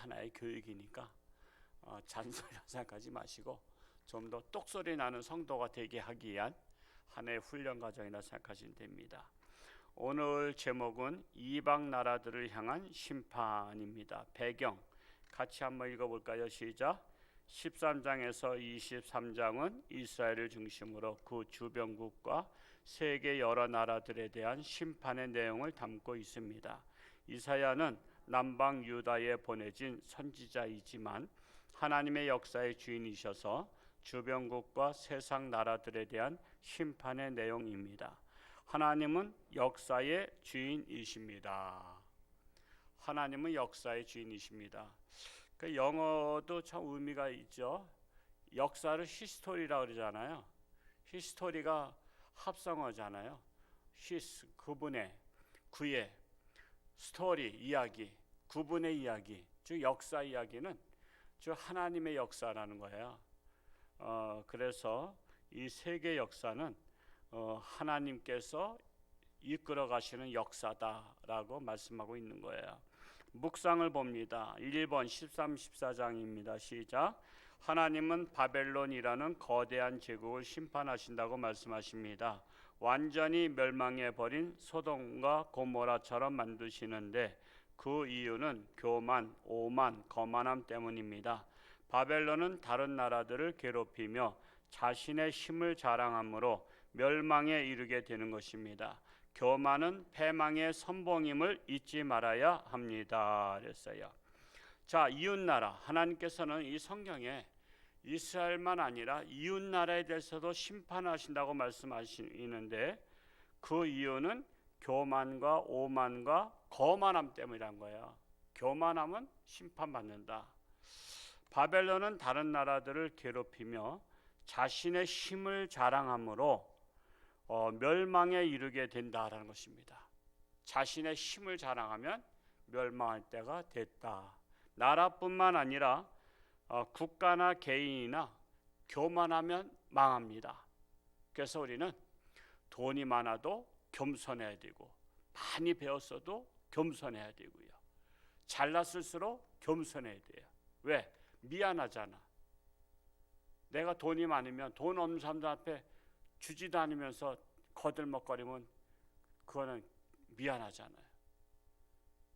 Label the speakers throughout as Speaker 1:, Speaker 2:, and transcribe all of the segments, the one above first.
Speaker 1: 하나의 교육이니까 잔소리라 생각하지 마시고 좀 더 똑소리 나는 성도가 되게 하기 위한 하나의 훈련 과정이라 생각하시면 됩니다. 오늘 제목은 이방 나라들을 향한 심판입니다. 배경 같이 한번 읽어볼까요? 시작. 13장에서 23장은 이스라엘을 중심으로 그 주변국과 세계 여러 나라들에 대한 심판의 내용을 담고 있습니다. 이사야는 남방 유다에 보내진 선지자이지만 하나님의 역사의 주인이셔서 주변국과 세상 나라들에 대한 심판의 내용입니다. 하나님은 역사의 주인이십니다. 하나님은 역사의 주인이십니다. 그 영어도 참 의미가 있죠. 역사를 히스토리라고 그러잖아요. 히스토리가 합성어잖아요. 히스 그분의, 그의, 스토리 이야기, 그분의 이야기, 즉 역사 이야기는 즉 하나님의 역사라는 거예요. 그래서 이 세계 역사는 하나님께서 이끌어 가시는 역사다라고 말씀하고 있는 거예요. 묵상을 봅니다. 1번 13, 14장입니다. 시작. 하나님은 바벨론이라는 거대한 제국을 심판하신다고 말씀하십니다. 완전히 멸망해버린 소돔과 고모라처럼 만드시는데 그 이유는 교만, 오만, 거만함 때문입니다. 바벨론은 다른 나라들을 괴롭히며 자신의 힘을 자랑함으로 멸망에 이르게 되는 것입니다. 교만은 패망의 선봉임을 잊지 말아야 합니다. 그랬어요. 자, 이웃나라, 하나님께서는 이 성경에 이스라엘만 아니라 이웃나라에 대해서도 심판하신다고 말씀하시는데 그 이유는 교만과 오만과 거만함 때문이란 거예요. 교만함은 심판받는다. 바벨론은 다른 나라들을 괴롭히며 자신의 힘을 자랑함으로 멸망에 이르게 된다라는 것입니다. 자신의 힘을 자랑하면 멸망할 때가 됐다. 나라뿐만 아니라 국가나 개인이나 교만하면 망합니다. 그래서 우리는 돈이 많아도 겸손해야 되고 많이 배웠어도 겸손해야 되고요. 잘났을수록 겸손해야 돼요. 왜? 미안하잖아. 내가 돈이 많으면 돈 없는 사람들 앞에 주지도 않으면서 거들먹거리면 그거는 미안하잖아요.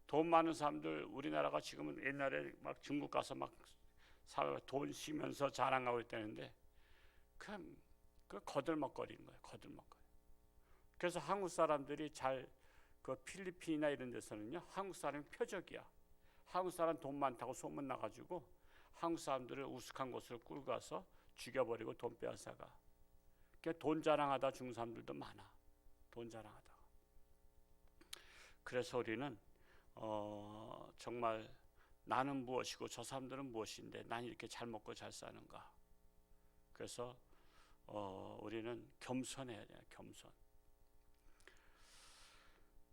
Speaker 1: 돈 많은 사람들, 우리나라가 지금은 옛날에 막 중국 가서 막 돈 쉬면서 자랑하고 있다는데 그 거들먹거리는 거예요. 거들먹거려. 그래서 한국 사람들이 그 필리핀이나 이런 데서는요, 한국 사람이 표적이야. 한국 사람 돈 많다고 소문 나가지고 한국 사람들을 우스한 곳으로 끌고 가서 죽여버리고 돈 빼앗아가. 그러니까 돈 자랑하다 죽은 사람들도 많아. 돈 자랑하다가. 그래서 우리는 정말 나는 무엇이고 저 사람들은 무엇인데 난 이렇게 잘 먹고 잘 사는가. 그래서 우리는 겸손해야 돼요. 겸손.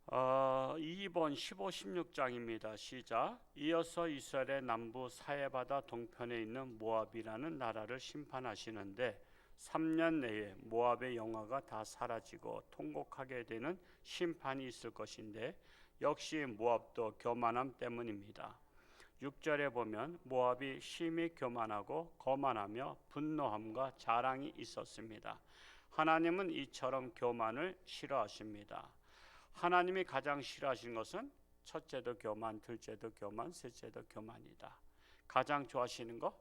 Speaker 1: 2번 15, 16장입니다. 시작. 이어서 이스라엘의 남부 사해바다 동편에 있는 모압이라는 나라를 심판하시는데 3년 내에 모압의 영화가 다 사라지고 통곡하게 되는 심판이 있을 것인데 역시 모압도 교만함 때문입니다. 6절에 보면 모압이 심히 교만하고 거만하며 분노함과 자랑이 있었습니다. 하나님은 이처럼 교만을 싫어하십니다. 하나님이 가장 싫어하시는 것은 첫째도 교만, 둘째도 교만, 셋째도 교만이다. 가장 좋아하시는 거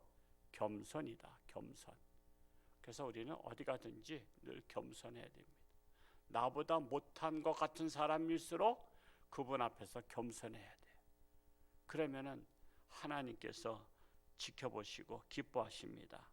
Speaker 1: 겸손이다. 겸손. 그래서 우리는 어디 가든지 늘 겸손해야 됩니다. 나보다 못한 것 같은 사람일수록 그분 앞에서 겸손해야 돼. 그러면은 하나님께서 지켜보시고 기뻐하십니다.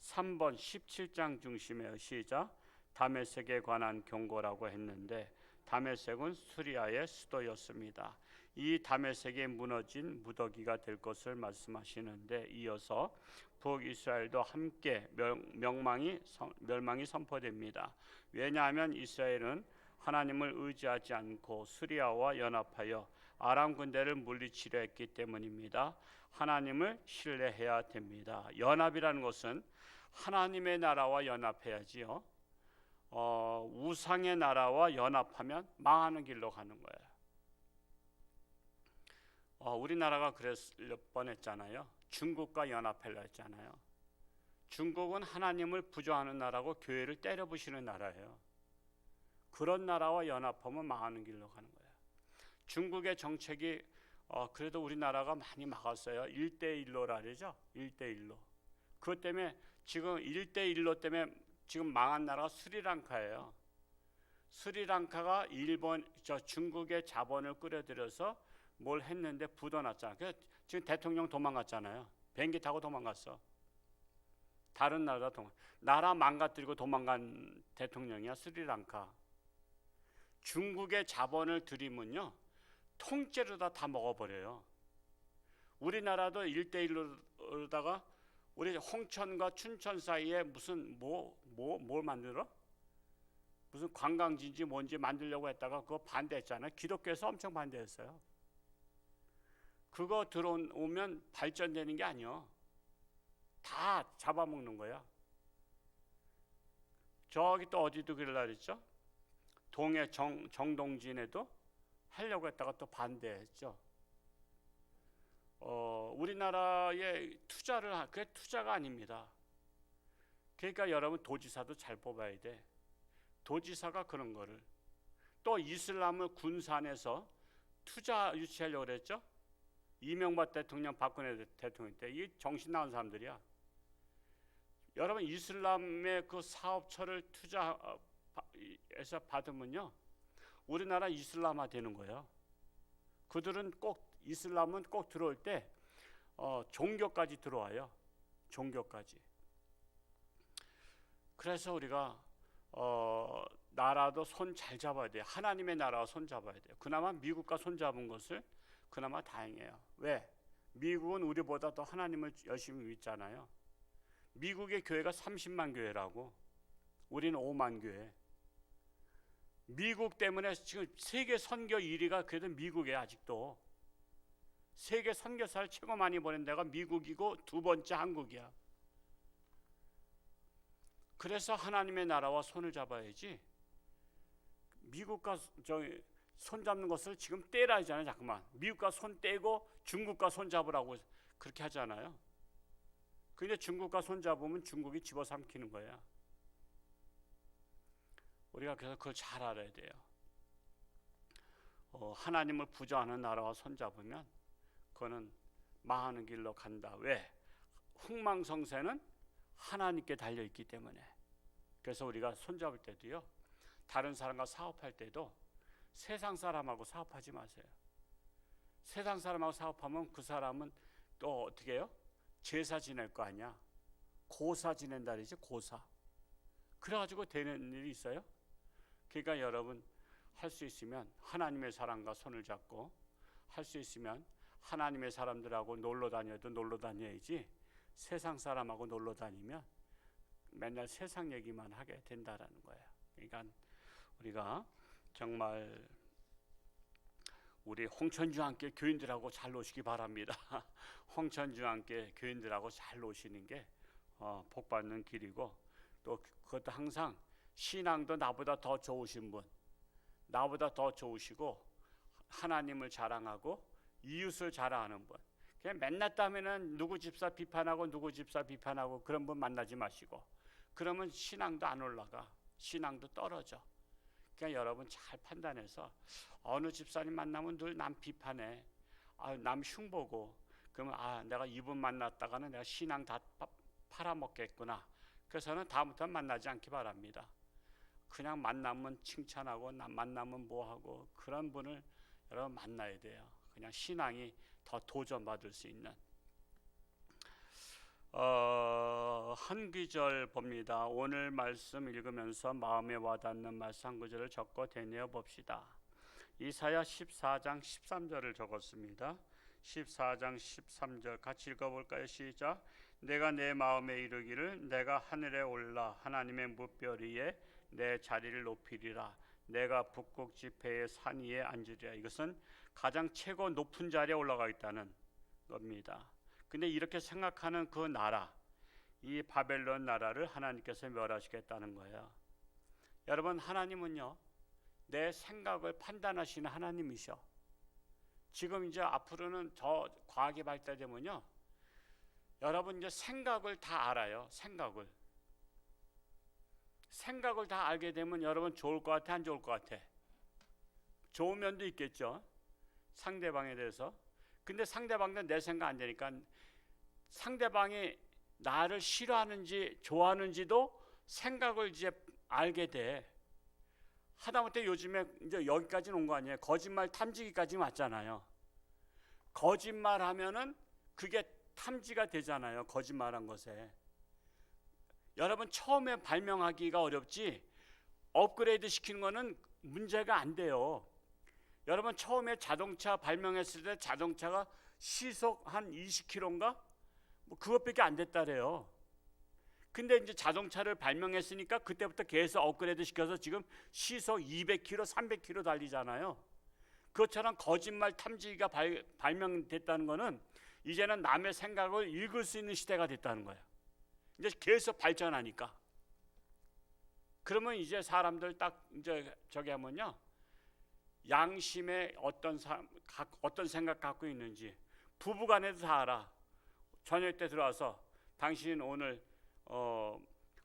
Speaker 1: 3번 17장 중심의 시작. 다메섹에 관한 경고라고 했는데 다메섹은 수리아의 수도였습니다. 이 다메섹이 무너진 무더기가 될 것을 말씀하시는데 이어서 북이스라엘도 함께 멸망이 선포됩니다. 왜냐하면 이스라엘은 하나님을 의지하지 않고 수리아와 연합하여 아람 군대를 물리치려 했기 때문입니다. 하나님을 신뢰해야 됩니다. 연합이라는 것은 하나님의 나라와 연합해야지요. 우상의 나라와 연합하면 망하는 길로 가는 거예요. 우리나라가 그랬을 뻔했잖아요. 중국과 연합하려 했잖아요. 중국은 하나님을 부조하는 나라고 교회를 때려부시는 나라예요. 그런 나라와 연합하면 망하는 길로 가는 거예요. 중국의 정책이 그래도 우리나라가 많이 막았어요. 1대1로라 그러죠. 1대1로. 그것 때문에 지금 1대1로 때문에 지금 망한 나라가 스리랑카예요. 스리랑카가 중국의 자본을 끌어들여서 뭘 했는데 부도났잖아요. 그래서 지금 대통령 도망갔잖아요. 비행기 타고 도망갔어. 다른 나라 망가뜨리고 도망간 대통령이야. 스리랑카. 중국의 자본을 들이면요 통째로 다 먹어버려요. 우리나라도 1대1로다가 우리 홍천과 춘천 사이에 무슨 뭘 만들어? 무슨 관광지인지 뭔지 만들려고 했다가 그거 반대했잖아요. 기독교에서 엄청 반대했어요. 그거 들어오면 발전되는 게 아니요. 다 잡아먹는 거야. 저기 또 어디도 그러려 그랬죠? 동해 정동진에도 하려고 했다가 또 반대했죠. 우리나라에 그게 투자가 아닙니다. 그러니까 여러분 도지사도 잘 뽑아야 돼. 도지사가 그런 거를 또 이슬람을 군산에서 투자 유치하려고 그랬죠. 이명박 대통령, 박근혜 대통령 때 이 정신 나간 사람들이야. 여러분 이슬람의 그 사업처를 투자해서 받으면요 우리나라 이슬람화 되는 거예요. 그들은 이슬람은 꼭 들어올 때 종교까지 들어와요. 종교까지. 그래서 우리가 나라도 손 잘 잡아야 돼요. 하나님의 나라와 손 잡아야 돼요. 그나마 미국과 손 잡은 것을 그나마 다행이에요. 왜? 미국은 우리보다 더 하나님을 열심히 믿잖아요. 미국의 교회가 30만 교회라고, 우리는 5만 교회. 미국 때문에 지금 세계 선교 1위가 그래도 미국이에요. 아직도 세계 선교사를 최고 많이 보낸 데가 미국이고 두 번째 한국이야. 그래서 하나님의 나라와 손을 잡아야지. 미국과 손 잡는 것을 지금 떼라 하잖아요. 자꾸만 미국과 손 떼고 중국과 손 잡으라고 그렇게 하잖아요. 근데 중국과 손 잡으면 중국이 집어삼키는 거야. 우리가 그래서 그걸 잘 알아야 돼요. 하나님을 부조하는 나라와 손 잡으면 그거는 망하는 길로 간다. 왜? 흥망성쇠는 하나님께 달려있기 때문에. 그래서 우리가 손 잡을 때도요 다른 사람과 사업할 때도 세상 사람하고 사업하지 마세요. 세상 사람하고 사업하면 그 사람은 또 어떻게 해요? 제사 지낼 거 아니야. 고사 지낸다 그러지. 고사. 그래가지고 되는 일이 있어요. 그러니까 여러분 할 수 있으면 하나님의 사람과 손을 잡고, 할 수 있으면 하나님의 사람들하고 놀러 다녀도 놀러 다녀야지 세상 사람하고 놀러 다니면 맨날 세상 얘기만 하게 된다라는 거예요. 그러니까 우리가 정말 우리 홍천중앙교회 교인들하고 잘 노시기 바랍니다. 홍천중앙교회 교인들하고 잘 노시는 게 복받는 길이고, 또 그것도 항상 신앙도 나보다 더 좋으신 분, 나보다 더 좋으시고 하나님을 자랑하고 이웃을 자랑하는 분, 그냥 맨날 따면은 누구 집사 비판하고 누구 집사 비판하고 그런 분 만나지 마시고, 그러면 신앙도 안 올라가. 신앙도 떨어져. 그러니까 여러분 잘 판단해서 어느 집사님 만나면 늘 남 비판해, 남 흉보고, 그러면 내가 이분 만났다가는 내가 신앙 다 팔아먹겠구나. 그래서는 다음부터는 만나지 않기 바랍니다. 그냥 만나면 칭찬하고 만나면 뭐하고 그런 분을 여러분 만나야 돼요. 그냥 신앙이 더 도전받을 수 있는. 한 구절 봅니다. 오늘 말씀 읽으면서 마음에 와닿는 말씀 한 구절을 적고 되뇌어 봅시다. 이사야 14장 13절을 적었습니다. 14장 13절 같이 읽어볼까요? 시작. 내가 내 마음에 이르기를 내가 하늘에 올라 하나님의 무별 위에 내 자리를 높이리라. 내가 북극 지폐의 산 위에 앉으리라. 이것은 가장 최고 높은 자리에 올라가 있다는 겁니다. 근데 이렇게 생각하는 그 나라, 이 바벨론 나라를 하나님께서 멸하시겠다는 거예요. 여러분, 하나님은요 내 생각을 판단하시는 하나님이셔. 지금 이제 앞으로는 더 과학이 발달되면요, 여러분 이제 생각을 다 알아요. 생각을 다 알게 되면 여러분 좋을 것 같아, 안 좋을 것 같아? 좋은 면도 있겠죠, 상대방에 대해서. 근데 상대방도 내 생각 안 되니까 상대방이 나를 싫어하는지 좋아하는지도 생각을 이제 알게 돼. 하다못해 요즘에 이제 여기까지는 온 거 아니에요. 거짓말 탐지기까지 왔잖아요. 거짓말하면은 그게 탐지가 되잖아요. 거짓말한 것에. 여러분 처음에 발명하기가 어렵지 업그레이드 시키는 거는 문제가 안 돼요. 여러분 처음에 자동차 발명했을 때 자동차가 시속 한 20km인가? 뭐 그것밖에 안 됐다래요. 근데 이제 자동차를 발명했으니까 그때부터 계속 업그레이드 시켜서 지금 시속 200km, 300km 달리잖아요. 그것처럼 거짓말 탐지기가 발명됐다는 거는 이제는 남의 생각을 읽을 수 있는 시대가 됐다는 거예요. 이제 계속 발전하니까. 그러면 이제 사람들 딱 이제 저기 하면요, 양심에 어떤 생각 갖고 있는지 부부간에도 다 알아. 저녁 때 들어와서 당신 오늘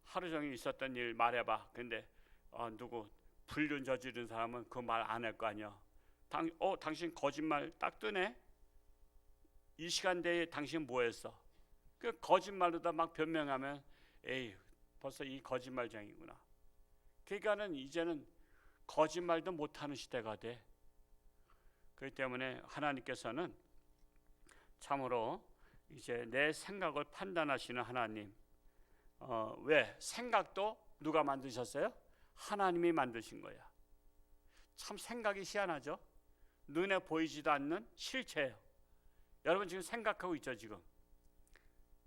Speaker 1: 하루 종일 있었던 일 말해봐. 근데 누구 불륜 저지른 사람은 그 말 안 할 거 아니야. 당신 거짓말 딱 뜨네. 이 시간대에 당신 뭐 했어? 그 거짓말로다 막 변명하면 에이 벌써 이 거짓말쟁이구나. 그러니까는 이제는 거짓말도 못하는 시대가 돼. 그렇기 때문에 하나님께서는 참으로 이제 내 생각을 판단하시는 하나님. 왜? 생각도 누가 만드셨어요? 하나님이 만드신 거야. 참 생각이 희한하죠? 눈에 보이지도 않는 실체예요. 여러분 지금 생각하고 있죠, 지금?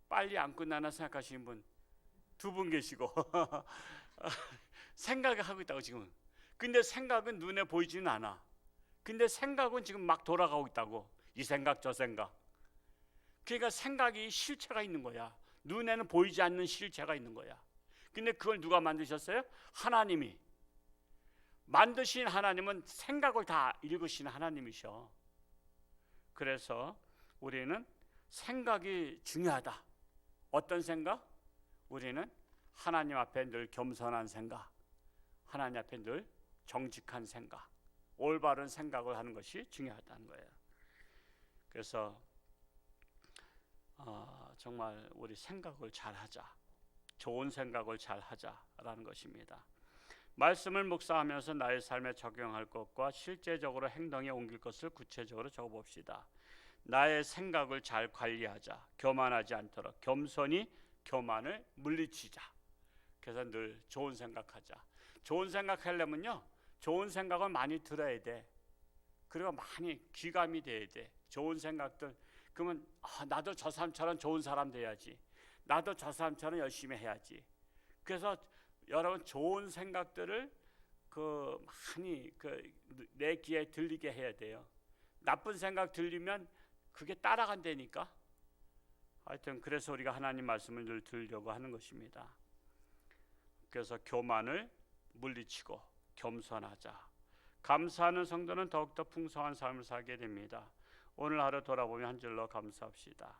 Speaker 1: 빨리 안 끝나나 생각하시는 분 두 분 계시고 생각을 하고 있다고 지금. 근데 생각은 눈에 보이지는 않아. 근데 생각은 지금 막 돌아가고 있다고. 이 생각 저 생각. 그러니까 생각이 실체가 있는 거야. 눈에는 보이지 않는 실체가 있는 거야. 근데 그걸 누가 만드셨어요? 하나님이. 만드신 하나님은 생각을 다 읽으시는 하나님이셔. 그래서 우리는 생각이 중요하다. 어떤 생각? 우리는 하나님 앞에 늘 겸손한 생각, 하나님 앞에 늘 정직한 생각, 올바른 생각을 하는 것이 중요하다는 거예요. 그래서 정말 우리 생각을 잘 하자, 좋은 생각을 잘 하자라는 것입니다. 말씀을 묵상하면서 나의 삶에 적용할 것과 실제적으로 행동에 옮길 것을 구체적으로 적어봅시다. 나의 생각을 잘 관리하자. 교만하지 않도록 겸손히 교만을 물리치자. 그래서 늘 좋은 생각하자. 좋은 생각하려면요, 좋은 생각을 많이 들어야 돼. 그리고 많이 귀감이 돼야 돼. 좋은 생각들. 그러면 나도 저 사람처럼 좋은 사람 돼야지. 나도 저 사람처럼 열심히 해야지. 그래서 여러분 좋은 생각들을 많이 내 귀에 들리게 해야 돼요. 나쁜 생각 들리면 그게 따라간다니까. 하여튼 그래서 우리가 하나님 말씀을 늘 들으려고 하는 것입니다. 그래서 교만을 물리치고 겸손하자. 감사하는 성도는 더욱더 풍성한 삶을 살게 됩니다. 오늘 하루 돌아보면 한 줄로 감사합시다.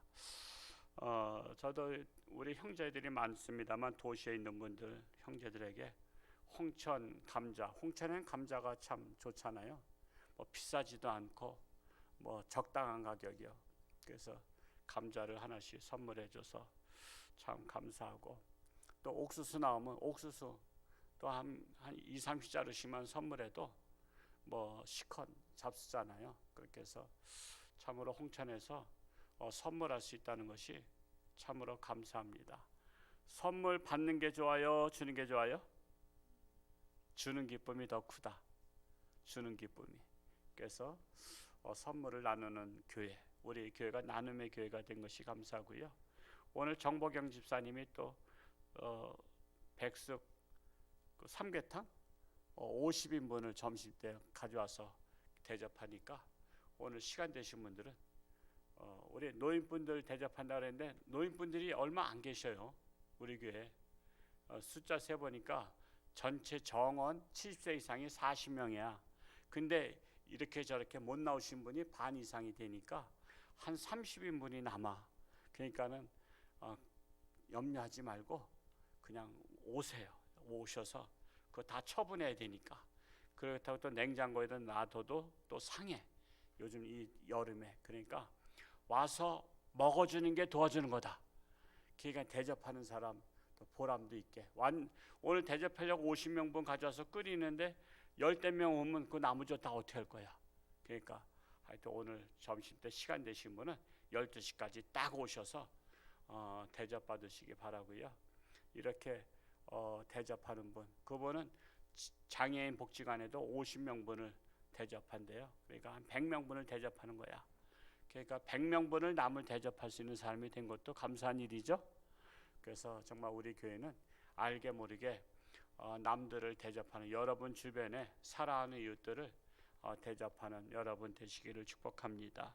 Speaker 1: 저도 우리 형제들이 많습니다만 도시에 있는 분들 형제들에게 홍천 감자, 홍천엔 감자가 참 좋잖아요. 뭐 비싸지도 않고 뭐 적당한 가격이요. 그래서 감자를 하나씩 선물해줘서 참 감사하고, 또 옥수수 나오면 옥수수 또 한 2, 30자루씩만 선물해도 뭐 시컨 잡수잖아요. 그렇게 해서 참으로 홍천에서 선물할 수 있다는 것이 참으로 감사합니다. 선물 받는 게 좋아요, 주는 게 좋아요? 주는 기쁨이 더 크다. 주는 기쁨이. 그래서 선물을 나누는 교회, 우리 교회가 나눔의 교회가 된 것이 감사하고요. 오늘 정보경 집사님이 또 백숙 삼계탕 50인분을 점심 때 가져와서 대접하니까 오늘 시간 되신 분들은 우리 노인분들 대접한다 그랬는데 노인분들이 얼마 안 계셔요. 우리 교회 숫자 세보니까 전체 정원 70세 이상이 40명이야. 근데 이렇게 저렇게 못 나오신 분이 반 이상이 되니까 한 30인분이 남아. 그러니까는 염려하지 말고 그냥 오세요. 오셔서 그거 다 처분해야 되니까. 그렇다고 또 냉장고에다 놔둬도 또 상해. 요즘 이 여름에. 그러니까 와서 먹어주는 게 도와주는 거다. 그러니까 대접하는 사람 또 보람도 있게. 오늘 대접하려고 50명분 가져와서 끓이는데 10명 오면 그 나머지 다 어떻게 할 거야. 그러니까 하여튼 오늘 점심때 시간 되신 분은 12시까지 딱 오셔서 대접받으시기 바라고요. 이렇게 대접하는 분, 그분은 장애인 복지관에도 50명분을 대접한대요. 그러니까 한 100명분을 대접하는 거야. 그러니까 100명분을 남을 대접할 수 있는 사람이 된 것도 감사한 일이죠. 그래서 정말 우리 교회는 알게 모르게 남들을 대접하는, 여러분 주변에 사랑하는 이웃들을 대접하는 여러분 되시기를 축복합니다.